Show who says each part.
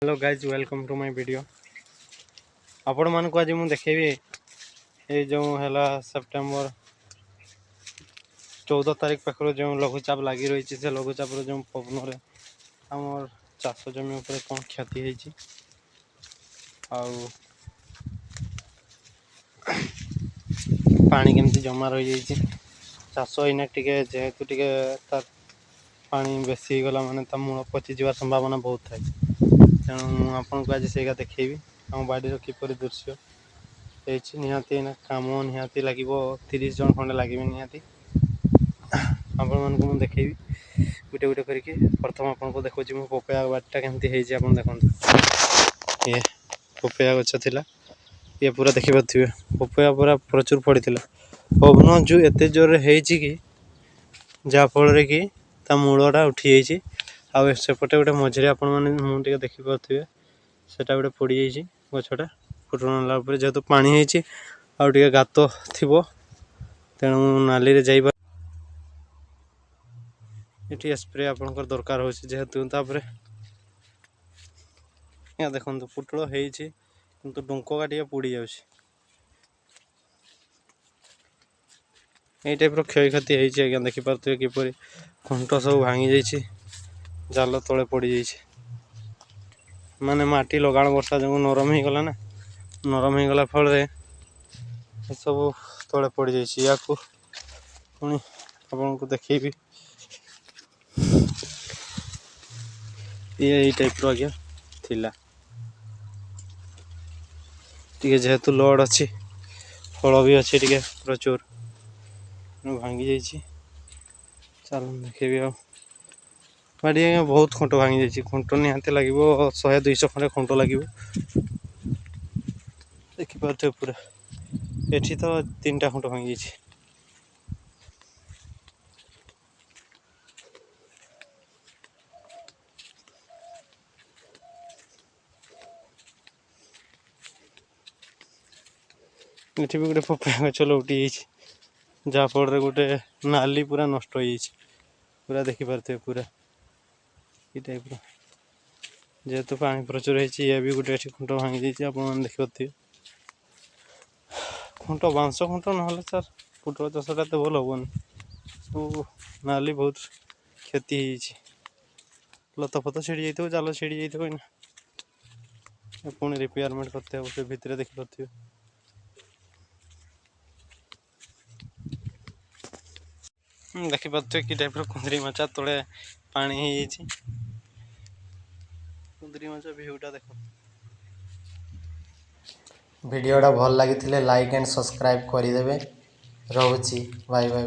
Speaker 1: Hello guys welcome to my video. आपण मानक आज मुझे देखेबी ये जो है सेप्टेम्बर 14 तारीख पाखर जो लघुचाप लगी रही से लघुचाप जो पवन आमर चाष जमी उपर कौन क्षति होती पानी केमती जमा रही चाष इना टे जेहेतु टे तार पानी बेसी गला माने मूल पचिजार संभावना बहुत थाए तेणु आपको आज से देखेबी आम बाड़ीर किपर दृश्य निहाती कम निहाती लगे 30 जन खंडे लगे निहाती आपण मानक मुझे देखेबी गोटे गोटे करके प्रथम आपको देखुची मो पपया बाड़ीटा केमती आप देखते ये पपया गछ थिला ये पूरा देखिपे पपया पूरा प्रचुर पड़ता पवन जो एत जोर कि जहाँफल कि मूलटा उठी जाइए आसेपटे गोटे मझे आपटे देखिपे सेटा गोटे पड़ जाइए गछटा फुटना जेहेतु पानी होती आगे गात थी तेणु नाली ये स्प्रे आपंकर दरकार हो जेहेतु देखो पुटल हो डुंका टे पोड़ जा टाइप क्षय क्षति आज्ञा देखिपे किपर खुंट सब भांगी जा जाल तले पड़ जाइए माने माटी लगाण वर्षा जो नरम हो गला ना नरम हो गला फल सब तले पड़ जाइए या पुणी आपको देखेबी ये टाइप आज्ञा थिला टे जेहेतु लड अच्छी फल भी अच्छी टे प्रचुर भांगी जाइए चल देखेबी बाड़ी आज्ञा बहुत खुंट भांगी जाइए खुंट निहाती लगे 100-200 खंडे खुंट लगे देखिपे पूरा एठी तो 3टा खुंट भांगी जाइए ये भी गोटे पपया गच लौटी जहाँफल गोटे नाली पूरा नष्ट हो पूरा देखिपे पूरा ये टाइप जेहेतु पानी प्रचुर है भी गोटे खुंट भांगी जाइए आप देखिपे खुंट बांस खुंट ना सर पुटल चाषटा तो भल हेनी सब नाली बहुत क्षति लत फत छिड़ी जाइए जाल छिड़ी जाइए पुणी रिपेयरमेंट करते से भितर देखिपे देखिपे कि टाइप कुंदरी माचा तले पानी हो कुंदरी माचा भ्यूटा देख
Speaker 2: वीडियोटा भल लगी लाइक एंड सब्सक्राइब करदे। रोची बाय बाय।